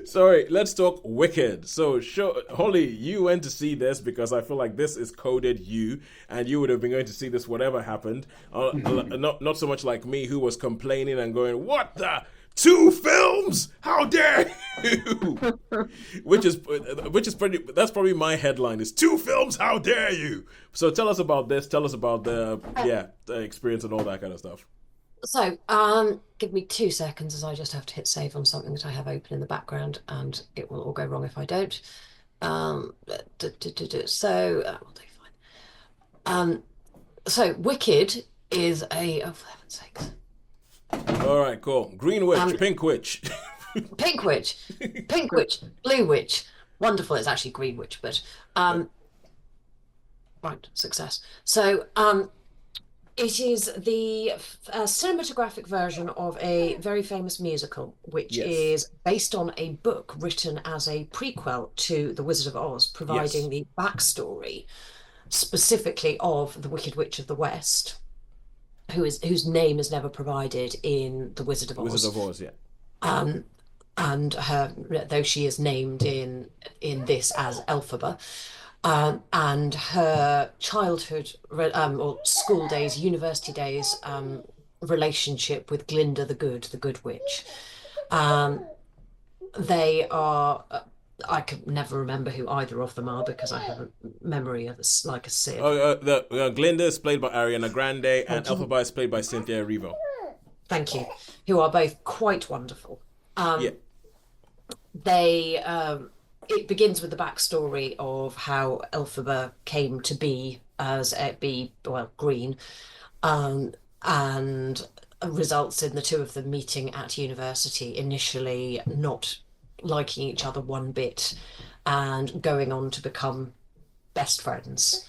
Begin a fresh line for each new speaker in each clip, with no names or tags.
Sorry, let's talk Wicked. So, Holly, you went to see this because I feel like this is coded you, and you would have been going to see this whatever happened. Not so much like me, who was complaining and going, "What the." Two films? How dare you? which is pretty. That's probably my headline. Is two films? How dare you? So tell us about this. Tell us about the experience and all that kind of stuff.
So, give me 2 seconds as I just have to hit save on something that I have open in the background, and it will all go wrong if I don't. So, we'll do fine. So Wicked is oh, for heaven's sakes.
All right, cool. Green Witch,
Um,
Pink Witch.
Pink Witch, Pink Witch, Blue Witch. Wonderful. It's actually Green Witch, but right, success. So, it is the cinematographic version of a very famous musical, which
Yes.
is based on a book written as a prequel to The Wizard of Oz,
Yes.
providing the backstory specifically of the Wicked Witch of the West, whose name is never provided in The Wizard of
Wizard
Oz.
of Oz, yeah.
Um, and her, though she is named in this as Elphaba, and her childhood or school days, university days, relationship with Glinda the Good Witch. Um, they are. I could never remember who either of them are because I have a memory of this like a sieve.
The Glinda is played by Ariana Grande, and
Thank you.
Elphaba is played by Cynthia Erivo.
Thank you. Who are both quite wonderful.
Yeah.
They It begins with the backstory of how Elphaba came to be as green, and results in the two of them meeting at university, initially not liking each other one bit, and going on to become best friends.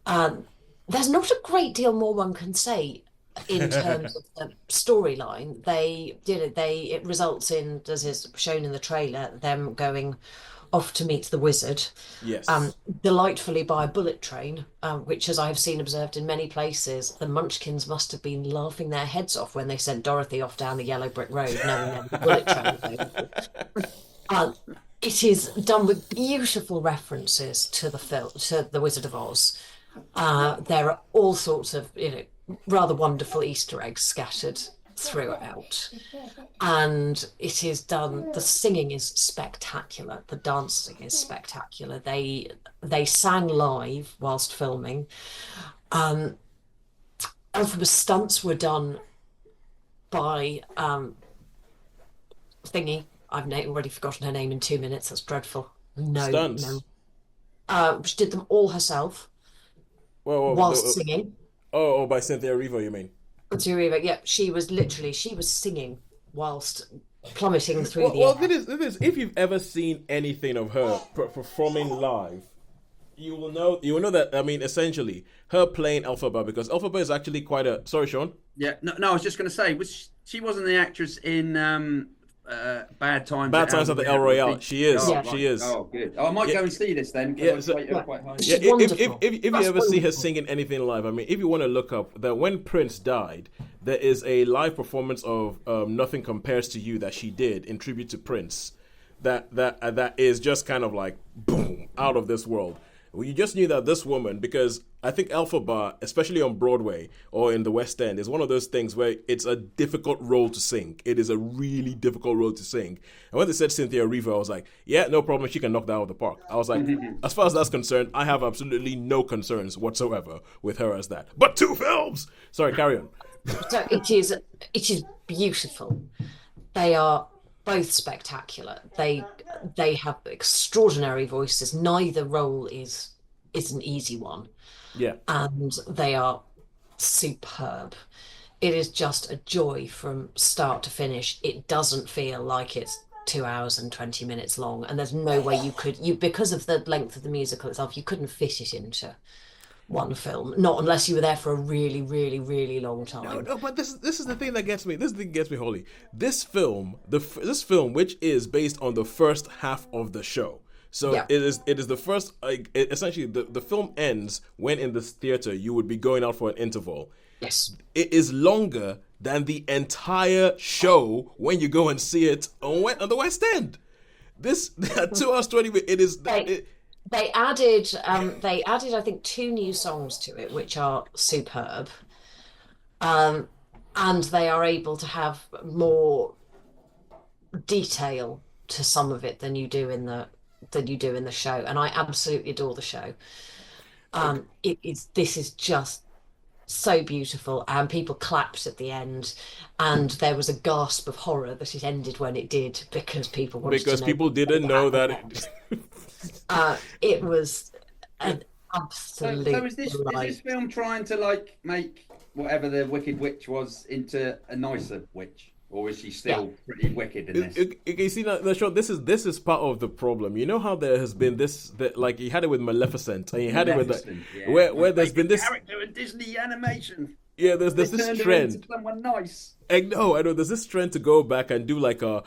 Um, there's not a great deal more one can say in terms of the storyline. It results in, as is shown in the trailer, them going off to meet the wizard, um,
Yes.
delightfully by a bullet train, which, as I have seen observed in many places, the Munchkins must have been laughing their heads off when they sent Dorothy off down the yellow brick road, knowing there was a bullet train available. Um, it is done with beautiful references to the film, to The Wizard of Oz. There are all sorts of, rather wonderful Easter eggs scattered throughout. And it is done, the singing is spectacular, the dancing is spectacular. They sang live whilst filming. Um, Elphaba's stunts were done by thingy. Already forgotten her name in 2 minutes. That's dreadful. No, no.
Stunts.
She did them all herself whilst singing.
By Cynthia Erivo, you mean?
Yeah, she was singing whilst plummeting through
Well,
the
well,
air.
this is if you've ever seen anything of her performing live, you will know that. I mean, essentially, her playing Elphaba, because Elphaba is actually quite a. Sorry, Sean.
Yeah, no, no. I was just going to say, was she wasn't the actress in Bad Times
Bad
at
Times
El
at the El
Royale?
Royale. She is.
Oh,
Yeah,
She
right.
is.
Oh, good. Oh, I might
Yeah.
go and see this then
Yeah.
because I
So,
rate her
yeah.
quite highly.
yeah,
She's wonderful.
if you
That's
ever see her
wonderful.
singing anything live, I mean, if you want to look up that when Prince died, there is a live performance of "Nothing Compares to You" that she did in tribute to Prince. That is just kind of like boom out of this world. Well, you just knew that this woman, because I think Elphaba, especially on Broadway or in the West End, is one of those things where it's a difficult role to sing. It is a really difficult role to sing. And when they said Cynthia Erivo, I was like, yeah, no problem. She can knock that out of the park. I was like, as far as that's concerned, I have absolutely no concerns whatsoever with her as that. But two films. Sorry, carry on.
So it is beautiful. They are both spectacular. They have extraordinary voices. Neither role is an easy one,
Yeah.
and they are superb. It is just a joy from start to finish. It doesn't feel like it's 2 hours and 20 minutes long, and there's no way you because of the length of the musical itself, you couldn't fit it into one film, not unless you were there for a really, really, really long
No,
time.
no, but this is the thing that gets me. This thing gets me, Holly. This film, which is based on the first half of the show. So
Yeah.
it is the first, like, essentially the film ends when in this theater you would be going out for an interval.
Yes.
It is longer than the entire show when you go and see it on the West End. This 2 hours 20 minutes. It is.
They added I think 2 new songs to it, which are superb. And they are able to have more detail to some of it than you do in the show. And I absolutely adore the show. This is just so beautiful, and people clapped at the end, and there was a gasp of horror that it ended when it did, because people wanted to know
people didn't know that
it was an absolute
so is this film trying to make whatever the Wicked Witch was into a nicer witch? Or is she still pretty wicked in this?
You see, Sean, this is part of the problem. You know how there has been this, like you had it with Maleficent, and you had it with where there's been this
character in Disney animation.
Yeah, there's this trend.
Into someone nice.
I know. There's this trend to go back and do like they're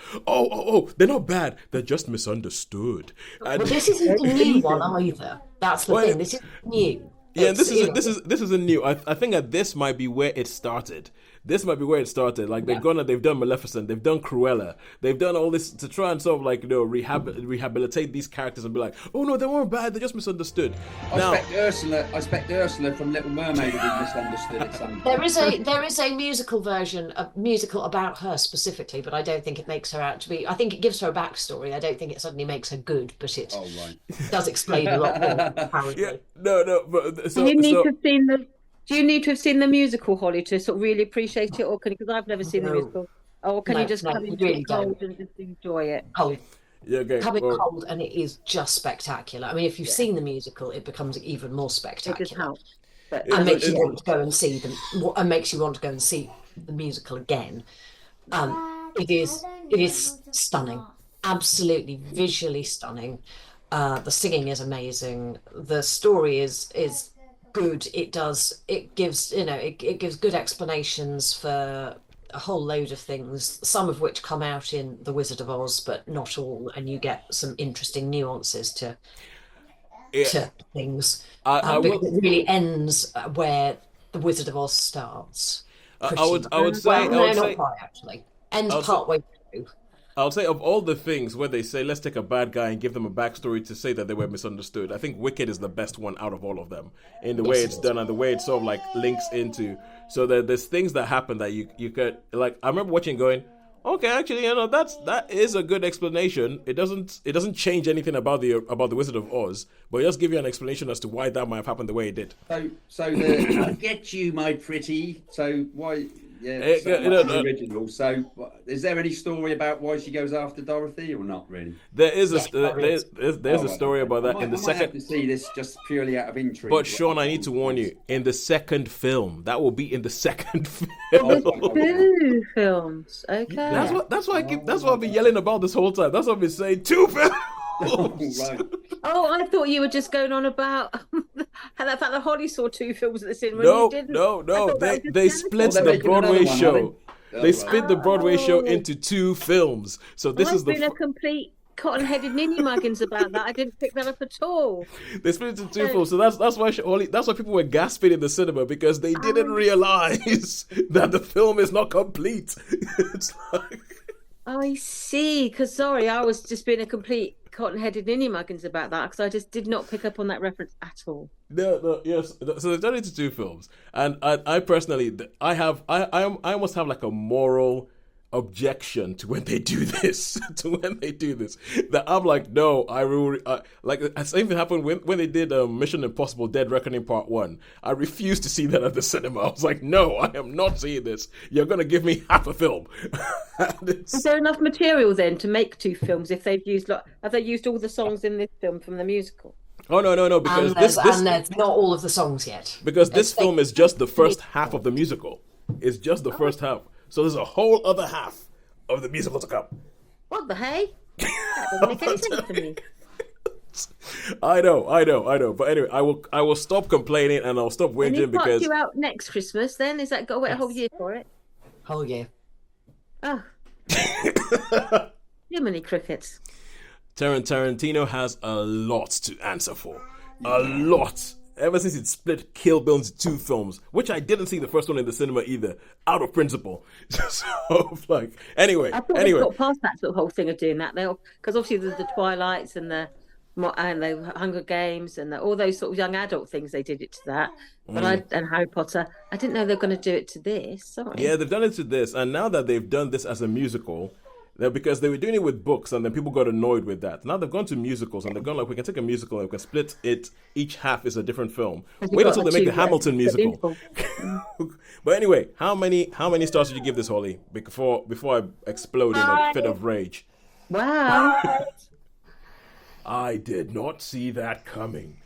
not bad, they're just misunderstood. And
this isn't a new one either. That's the thing. This is new.
Yeah, this is new. I think that this might be where it started. Like they've done Maleficent, they've done Cruella, they've done all this to try and sort of rehabilitate these characters and be like, oh no, they weren't bad, they just misunderstood.
I expect Ursula from Little Mermaid to be misunderstood at some point.
There is a musical version, a musical about her specifically, but I don't think it makes her out to be. I think it gives her a backstory. I don't think it suddenly makes her good, but it does explain a lot more. Apparently,
yeah, no, but
Do you need to have seen the musical, Holly, to sort of really appreciate it, or because I've never seen the musical, or can you just come into it cold and just enjoy it?
Cold.
Yeah, okay.
Come in cold, and it is just spectacular. I mean, if you've seen the musical, it becomes even more spectacular.
It does help,
and makes you want to go and see them, and makes you want to go and see the musical again. It is stunning, absolutely visually stunning. The singing is amazing. The story is good. It gives good explanations for a whole load of things, some of which come out in The Wizard of Oz, but not all, and you get some interesting nuances to things. Because it really ends where The Wizard of Oz starts.
I would say
not quite actually. Ends partway through.
I'll say of all the things where they say let's take a bad guy and give them a backstory to say that they were misunderstood, I think Wicked is the best one out of all of them in the way it's done and the way it sort of like links into. So there's things that happen that you could like. I remember watching going, okay, actually, that is a good explanation. It doesn't change anything about the Wizard of Oz, but it just give you an explanation as to why that might have happened the way it did.
So I get you, my pretty. So why? Yeah, the original. So, is there any story about why she goes after Dorothy, or not really?
There is there's a story about that in the second. I
have to see this just purely out of intrigue.
But Sean, I need to warn you: in the second film, that will be in the second film.
Two films, okay.
That's why I've been yelling about this whole time. That's what I've been saying. 2 films.
Right.
Oh, I thought you were just going on about the fact that Holly saw 2 films at the cinema.
No,
and you didn't.
no. They split the Broadway show. They split the Broadway show into 2 films. So this is
a complete cotton-headed ninny muggins about that. I didn't pick that up at all.
They split it into 2 films. So that's why people were gasping in the cinema, because they didn't realize that the film is not complete. It's like.
Oh, I see. Because sorry, I was just being a complete cotton-headed ninny muggins about that, because I just did not pick up on that reference at all.
No, yes. So they've done it into 2 films, and I personally, I almost have like a moral objection to when they do this. That I'm like, no, I will. Like, the same thing happened when they did Mission Impossible: Dead Reckoning Part 1. I refused to see that at the cinema. I was like, no, I am not seeing this. You're gonna give me half a film.
Is there enough material then to make 2 films? If they've used have they used all the songs in this film from the musical?
Oh no, because
there's not all of the songs yet.
Because this film is just the first half of the musical. It's just the first half. So there's a whole other half of the musical to come.
What the hey? That doesn't make any sense to me.
I know. But anyway, I will stop complaining and I'll stop whinging because.
You out next Christmas then? Is that got to wait a whole year for it?
Whole year.
Oh. Too many crickets.
Tarantino has a lot to answer for. A lot. ever since it split Kill Bill into 2 films, which I didn't see the first one in the cinema either, out of principle. So, like, anyway.
I thought they got past that sort of whole thing of doing that. Because obviously there's the Twilights and the Hunger Games and all those sort of young adult things. They did it to that, but and Harry Potter. I didn't know they were going to do it to this. Sorry.
Yeah, they've done it to this, and now that they've done this as a musical. Because they were doing it with books, and then people got annoyed with that. Now they've gone to musicals, and they've gone like, we can take a musical and we can split it. Each half is a different film. Wait until they make the Hamilton musical. But anyway, how many stars did you give this, Holly? Before I explode in a fit of rage.
Wow.
I did not see that coming.